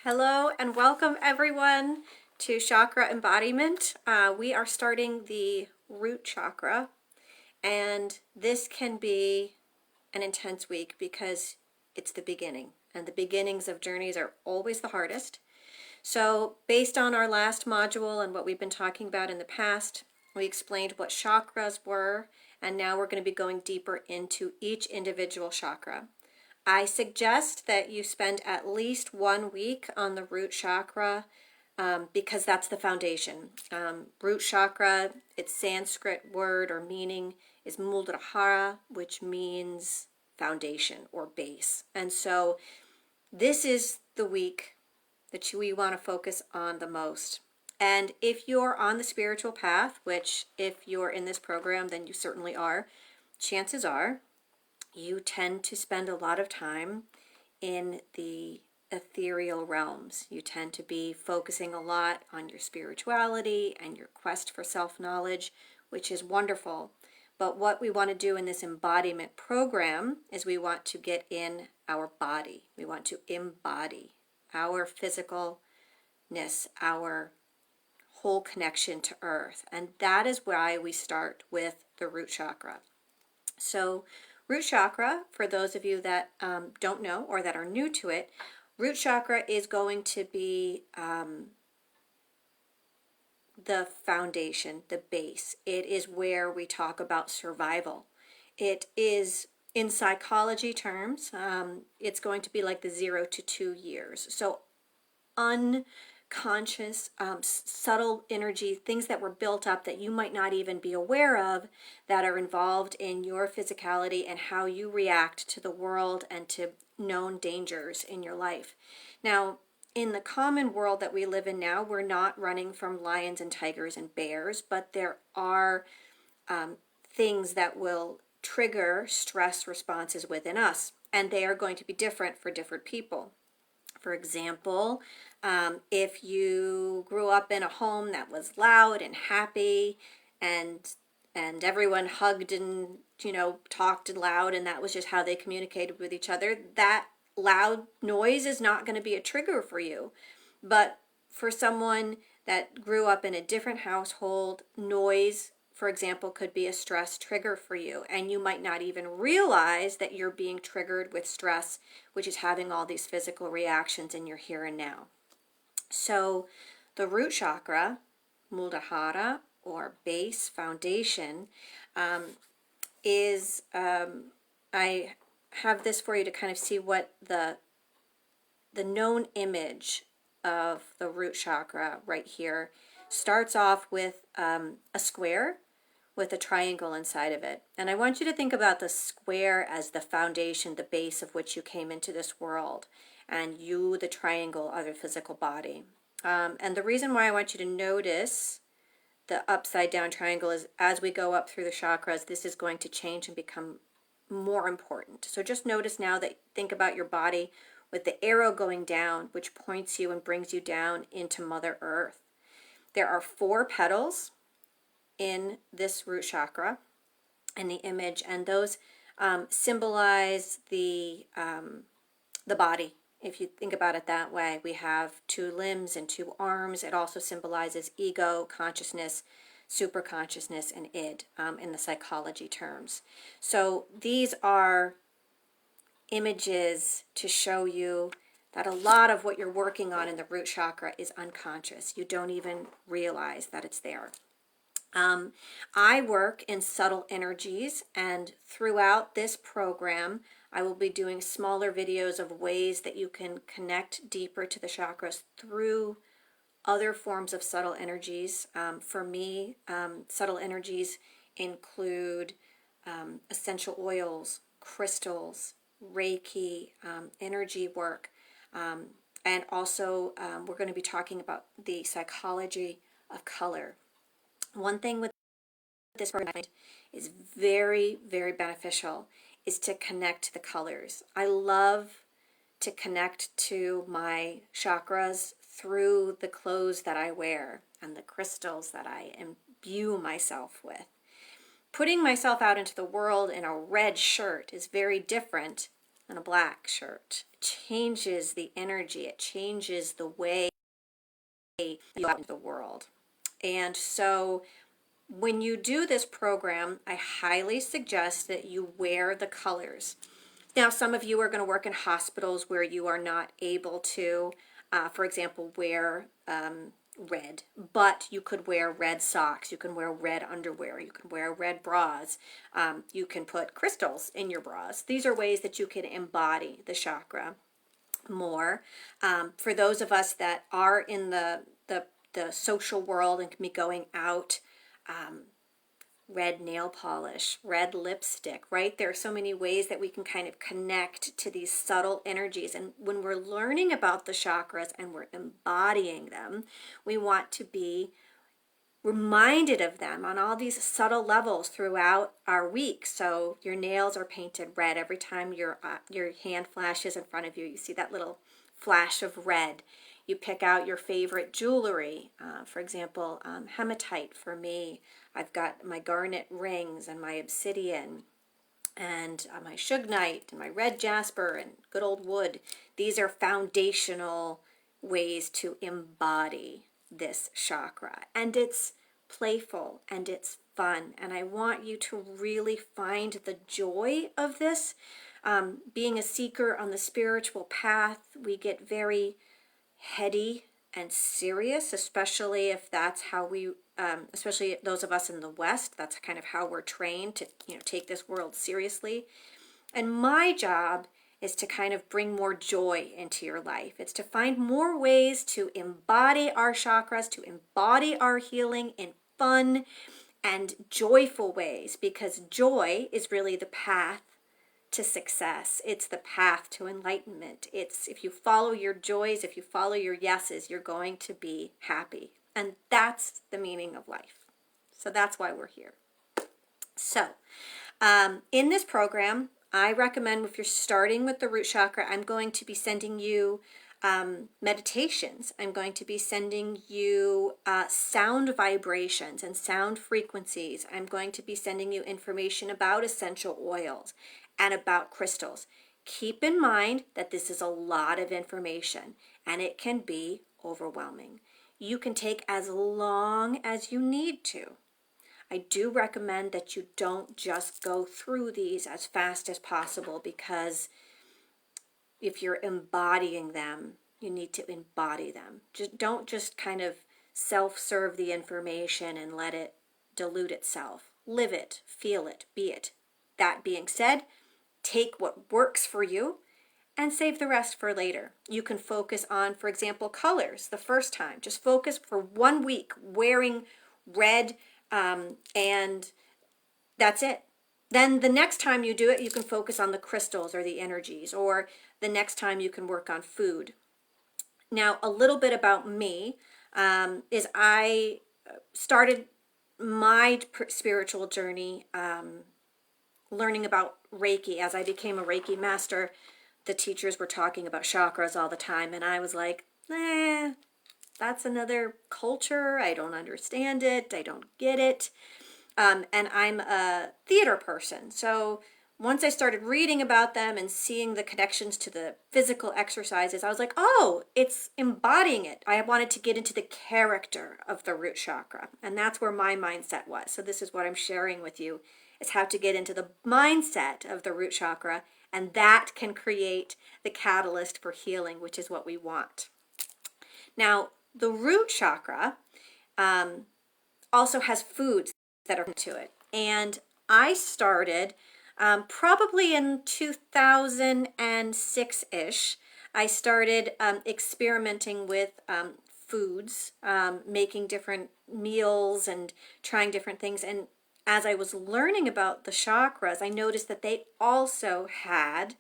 Hello and welcome everyone to Chakra Embodiment. We are starting the Root Chakra, and this can be an intense week because it's the beginning, and the beginnings of journeys are always the hardest. So based on our last module and what we've been talking about in the past, we explained what chakras were, and now we're going to be going deeper into each individual chakra. I suggest that you spend at least 1 week on the root chakra because that's the foundation. Root chakra, its Sanskrit word or meaning is Muladhara, which means foundation or base. And so this is the week that we want to focus on the most. And if you're on the spiritual path, which if you're in this program, then you certainly are, chances are you tend to spend a lot of time in the ethereal realms. You tend to be focusing a lot on your spirituality and your quest for self-knowledge, which is wonderful. But what we want to do in this embodiment program is we want to get in our body. We want to embody our physicalness, our whole connection to earth. And that is why we start with the root chakra. So root chakra, for those of you that don't know or that are new to it, root chakra is going to be the foundation, the base. It is where we talk about survival. It is, in psychology terms, it's going to be like the 0 to 2 years. So unconscious, subtle energy, things that were built up that you might not even be aware of, that are involved in your physicality and how you react to the world and to known dangers in your life. Now, in the common world that we live in now, we're not running from lions and tigers and bears, but there are things that will trigger stress responses within us, and they are going to be different for different people. For example, if you grew up in a home that was loud and happy and everyone hugged and, talked loud, and that was just how they communicated with each other, that loud noise is not going to be a trigger for you. But for someone that grew up in a different household, noise, for example, could be a stress trigger for you, and you might not even realize that you're being triggered with stress, which is having all these physical reactions in your here and now. So the root chakra, Muladhara, or base, foundation, is, I have this for you to kind of see what the known image of the root chakra right here starts off with a square with a triangle inside of it. And I want you to think about the square as the foundation, the base of which you came into this world, and you, the triangle, are the physical body. And the reason why I want you to notice the upside down triangle is as we go up through the chakras, this is going to change and become more important. So just notice now that, think about your body with the arrow going down, which points you and brings you down into Mother Earth. There are 4 petals in this root chakra in the image, and those symbolize the body. If you think about it that way, we have 2 limbs and 2 arms. It also symbolizes ego, consciousness, superconsciousness, and id in the psychology terms. So these are images to show you that a lot of what you're working on in the root chakra is unconscious. You don't even realize that it's there. I work in subtle energies, and throughout this program, I will be doing smaller videos of ways that you can connect deeper to the chakras through other forms of subtle energies. For me, subtle energies include essential oils, crystals, Reiki, energy work, and also we're going to be talking about the psychology of color. One thing with this program is very, very beneficial is to connect to the colors. I love to connect to my chakras through the clothes that I wear and the crystals that I imbue myself with. Putting myself out into the world in a red shirt is very different and a black shirt. It changes the energy. It changes the way you go out into the world. And so when you do this program, I highly suggest that you wear the colors. Now, some of you are going to work in hospitals where you are not able to, for example, wear red, but you could wear red socks, you can wear red underwear, you can wear red bras, you can put crystals in your bras. These are ways that you can embody the chakra more. For those of us that are in the social world and can be going out, red nail polish, red lipstick, right? There are so many ways that we can kind of connect to these subtle energies. And when we're learning about the chakras and we're embodying them, we want to be reminded of them on all these subtle levels throughout our week. So your nails are painted red every time your hand flashes in front of you. You see that little flash of red. You pick out your favorite jewelry. For example, hematite for me. I've got my garnet rings and my obsidian and my sugnite and my red jasper and good old wood. These are foundational ways to embody this chakra. And it's playful and it's fun. And I want you to really find the joy of this. Being a seeker on the spiritual path, we get very heady and serious, especially if that's how we, especially those of us in the West, that's kind of how we're trained to, take this world seriously. And my job is to kind of bring more joy into your life. It's to find more ways to embody our chakras, to embody our healing in fun and joyful ways, because joy is really the path to success. It's the path to enlightenment. It's if you follow your joys, if you follow your yeses, you're going to be happy. And that's the meaning of life. So that's why we're here. So in this program, I recommend if you're starting with the root chakra, I'm going to be sending you meditations. I'm going to be sending you sound vibrations and sound frequencies. I'm going to be sending you information about essential oils and about crystals. Keep in mind that this is a lot of information and it can be overwhelming. You can take as long as you need to. I do recommend that you don't just go through these as fast as possible, because if you're embodying them, you need to embody them. Don't just kind of self-serve the information and let it dilute itself. Live it, feel it, be it. That being said, take what works for you and save the rest for later. You can focus on, for example, colors the first time. Just focus for 1 week wearing red, and that's it. Then the next time you do it, you can focus on the crystals or the energies, or the next time you can work on food. Now, a little bit about me is I started my spiritual journey learning about Reiki. As I became a Reiki Master, the teachers were talking about chakras all the time, and I was like, that's another culture. I don't understand it. I don't get it. And I'm a theater person. So once I started reading about them and seeing the connections to the physical exercises, I was like, oh, it's embodying it. I wanted to get into the character of the root chakra. And that's where my mindset was. So this is what I'm sharing with you, is how to get into the mindset of the root chakra. And that can create the catalyst for healing, which is what we want. Now, the root chakra also has foods that are to it. And I started probably in 2006-ish. I started experimenting with foods, making different meals and trying different things. And as I was learning about the chakras, I noticed that they also had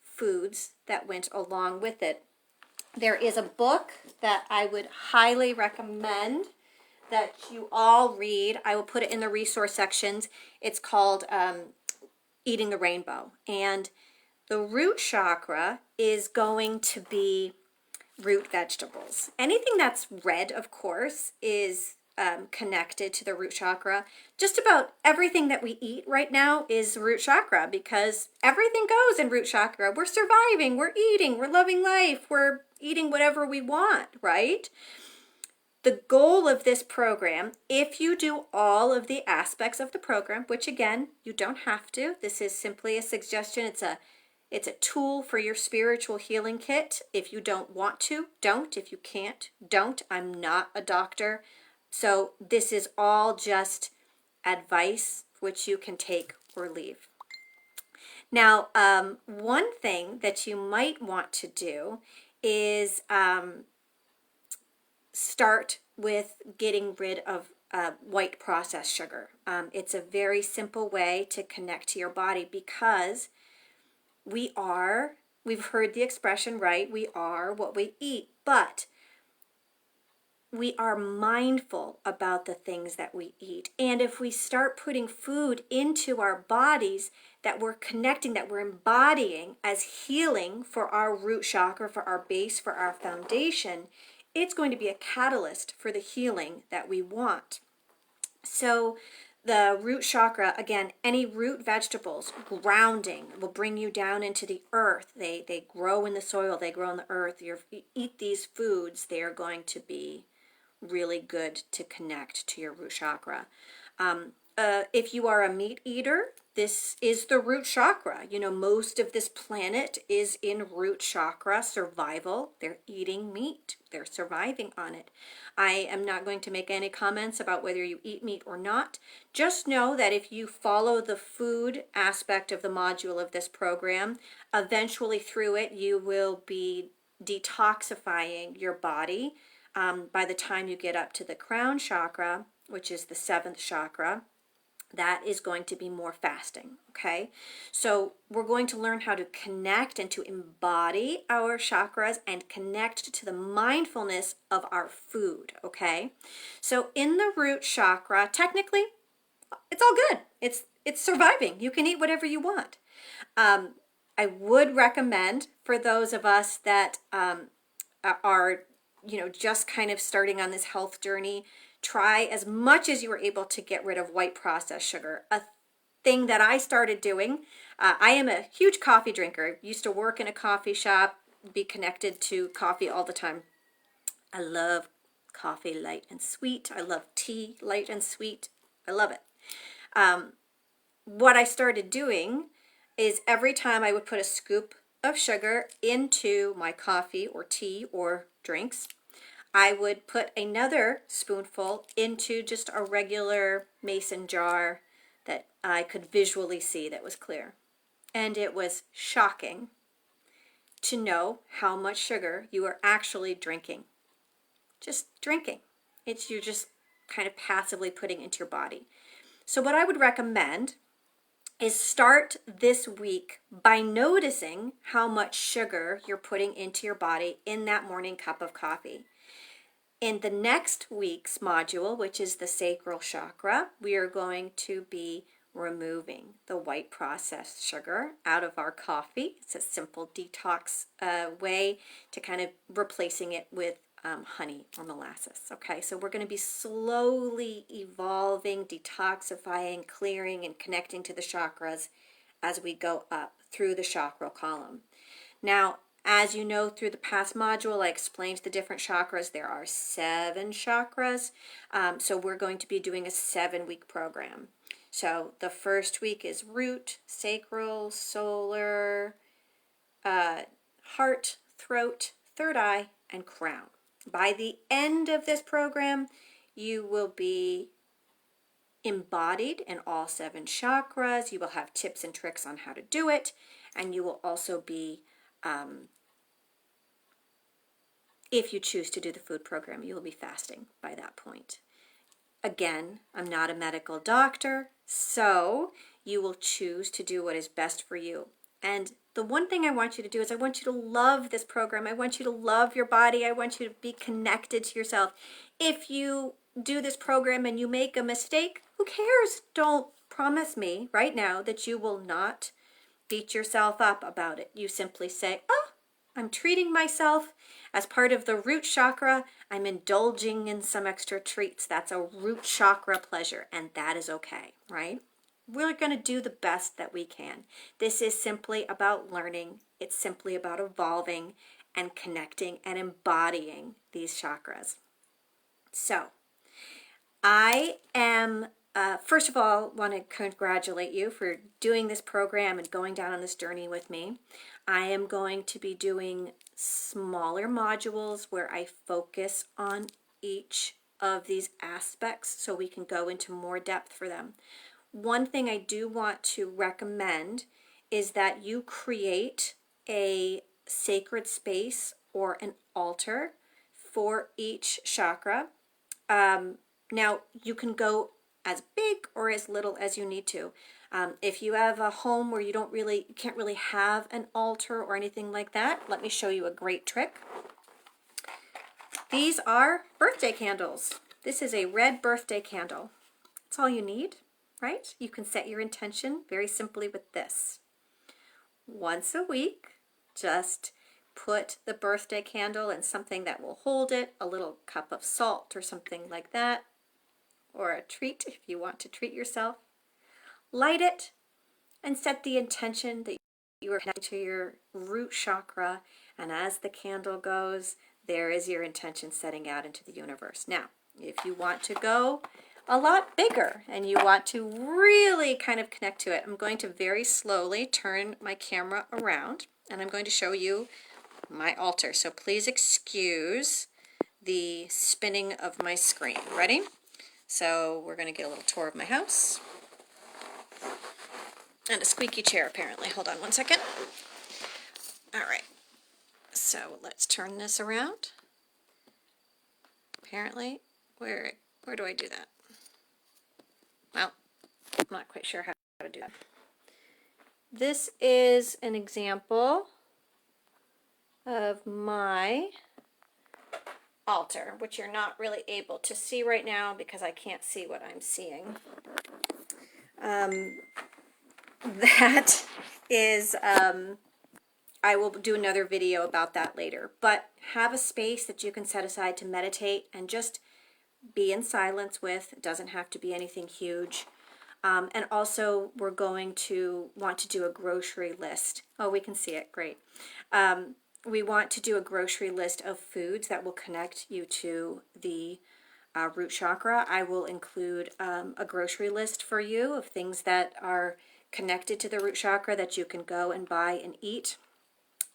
foods that went along with it. There is a book that I would highly recommend that you all read. I will put it in the resource sections. It's called Eating the Rainbow. And the root chakra is going to be root vegetables. Anything that's red, of course, is connected to the root chakra. Just about everything that we eat right now is root chakra, because everything goes in root chakra. We're surviving, we're eating, we're loving life, we're eating whatever we want, right? The goal of this program, if you do all of the aspects of the program, which again, you don't have to, this is simply a suggestion. It's a tool for your spiritual healing kit. If you don't want to, don't. If you can't, don't. I'm not a doctor. So this is all just advice which you can take or leave. Now, one thing that you might want to do is start with getting rid of white processed sugar. It's a very simple way to connect to your body, because we've heard the expression, right? We are what we eat, but we are mindful about the things that we eat. And if we start putting food into our bodies that we're connecting, that we're embodying as healing for our root chakra, for our base, for our foundation, it's going to be a catalyst for the healing that we want. So the root chakra, again, any root vegetables, grounding, will bring you down into the earth. They grow in the soil, they grow in the earth. You eat these foods, they are going to be really good to connect to your root chakra. If you are a meat eater, this is the root chakra. You know, most of this planet is in root chakra survival. They're eating meat. They're surviving on it. I am not going to make any comments about whether you eat meat or not. Just know that if you follow the food aspect of the module of this program, eventually through it, you will be detoxifying your body. By the time you get up to the crown chakra, which is the 7th chakra, that is going to be more fasting, okay? So we're going to learn how to connect and to embody our chakras and connect to the mindfulness of our food, okay? So in the root chakra, technically, it's all good. It's surviving. You can eat whatever you want. I would recommend for those of us that are just kind of starting on this health journey, try as much as you are able to get rid of white processed sugar. A thing that I started doing, I am a huge coffee drinker. Used to work in a coffee shop, be connected to coffee all the time. I love coffee light and sweet. I love tea light and sweet. I love it. What I started doing is every time I would put a scoop of sugar into my coffee or tea or drinks, I would put another spoonful into just a regular mason jar that I could visually see that was clear. And it was shocking to know how much sugar you are actually drinking. Just drinking. You're just kind of passively putting into your body. So what I would recommend is start this week by noticing how much sugar you're putting into your body in that morning cup of coffee. In the next week's module, which is the Sacral Chakra, we are going to be removing the white processed sugar out of our coffee. It's a simple detox way to kind of replacing it with honey or molasses. Okay, so we're going to be slowly evolving, detoxifying, clearing, and connecting to the chakras as we go up through the chakral column. Now, as you know, through the past module, I explained the different chakras. There are 7 chakras, so we're going to be doing a 7-week program. So the first week is root, sacral, solar, heart, throat, third eye, and crown. By the end of this program, you will be embodied in all 7 chakras. You will have tips and tricks on how to do it, and you will also be if you choose to do the food program, you will be fasting by that point. Again, I'm not a medical doctor, so you will choose to do what is best for you. And the one thing I want you to do is I want you to love this program. I want you to love your body. I want you to be connected to yourself. If you do this program and you make a mistake, who cares? Don't promise me right now that you will not beat yourself up about it. You simply say, oh, I'm treating myself, As part of the root chakra, I'm indulging in some extra treats. That's a root chakra pleasure, and that is okay, right? We're going to do the best that we can. This is simply about learning. It's simply about evolving and connecting and embodying these chakras. So, I am, first of all, want to congratulate you for doing this program and going down on this journey with me. I am going to be doing smaller modules where I focus on each of these aspects so we can go into more depth for them. One thing I do want to recommend is that you create a sacred space or an altar for each chakra. Now, you can go as big or as little as you need to. If you have a home where you can't really have an altar or anything like that, let me show you a great trick. These are birthday candles. This is a red birthday candle. That's all you need, right? You can set your intention very simply with this. Once a week, just put the birthday candle in something that will hold it, a little cup of salt or something like that, or a treat if you want to treat yourself. Light it and set the intention that you are connected to your root chakra, and as the candle goes, there is your intention setting out into the universe. Now, if you want to go a lot bigger and you want to really kind of connect to it, I'm going to very slowly turn my camera around and I'm going to show you my altar. So please excuse the spinning of my screen. Ready? So we're going to get a little tour of my house. And a squeaky chair, apparently. Hold on one second. All right. So let's turn this around. Apparently, where do I do that? Well, I'm not quite sure how to do that. This is an example of my altar, which you're not really able to see right now because I can't see what I'm seeing. That is, I will do another video about that later, but have a space that you can set aside to meditate and just be in silence with. It doesn't have to be anything huge. And also we're going to want to do a grocery list. Oh, we can see it, great. We want to do a grocery list of foods that will connect you to the root chakra. I will include a grocery list for you of things that are connected to the root chakra that you can go and buy and eat.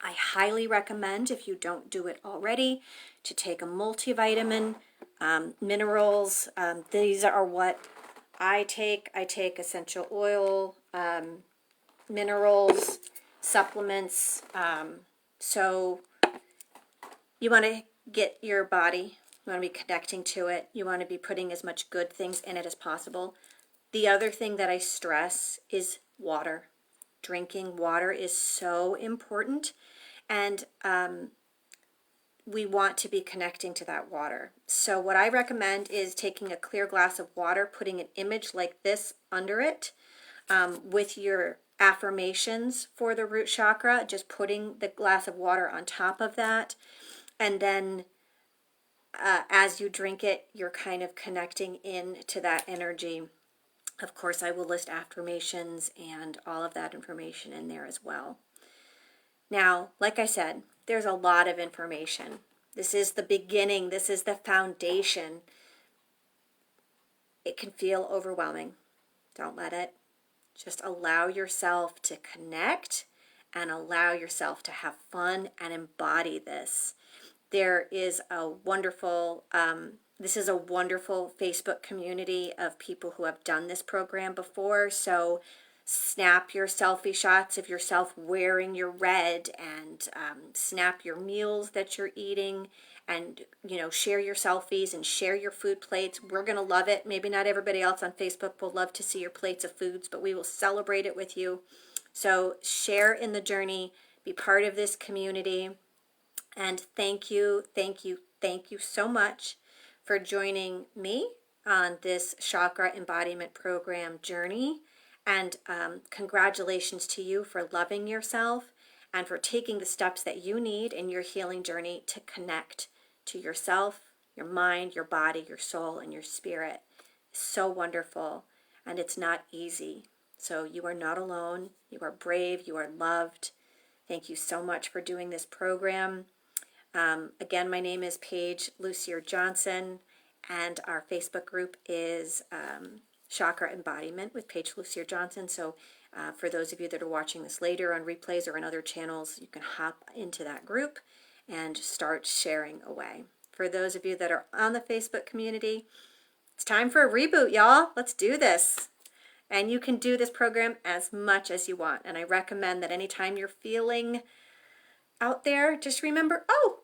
I highly recommend, if you don't do it already, to take a multivitamin, minerals. These are what I take. I take essential oil, minerals, supplements. So you want to get your body, you want to be connecting to it. You want to be putting as much good things in it as possible. The other thing that I stress is water. Drinking water is so important, and we want to be connecting to that water. So what I recommend is taking a clear glass of water, putting an image like this under it, with your affirmations for the root chakra, just putting the glass of water on top of that, and then as you drink it, you're kind of connecting in to that energy. Of course, I will list affirmations and all of that information in there as well. Now, like I said, there's a lot of information. This is the beginning. This is the foundation. It can feel overwhelming. Don't let it. Just allow yourself to connect and allow yourself to have fun and embody this. There is a wonderful, this is a wonderful Facebook community of people who have done this program before. So snap your selfie shots of yourself wearing your red, and snap your meals that you're eating, and share your selfies and share your food plates. We're going to love it. Maybe not everybody else on Facebook will love to see your plates of foods, but we will celebrate it with you. So share in the journey, be part of this community, and thank you so much for joining me on this Chakra Embodiment Program journey. And congratulations to you for loving yourself and for taking the steps that you need in your healing journey to connect to yourself, your mind, your body, your soul, and your spirit. It's so wonderful, and it's not easy. So you are not alone. You are brave. You are loved. Thank you so much for doing this program. Again, my name is Paige Lucier Johnson, and our Facebook group is Chakra Embodiment with Paige Lucier Johnson. So for those of you that are watching this later on replays or on other channels, you can hop into that group and start sharing away. For those of you that are on the Facebook community, it's time for a reboot, y'all. Let's do this. And you can do this program as much as you want. And I recommend that anytime you're feeling out there, just remember, oh,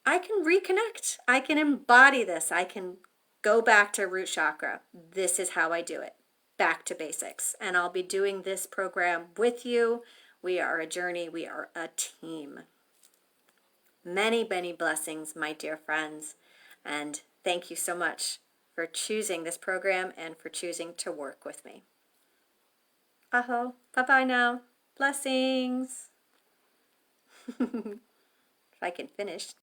I can reconnect. I can embody this. I can go back to root chakra. This is how I do it. Back to basics. And I'll be doing this program with you. We are a journey. We are a team. Many, many blessings, my dear friends. And thank you so much for choosing this program and for choosing to work with me. Aho. Bye-bye now. Blessings. If I can finish.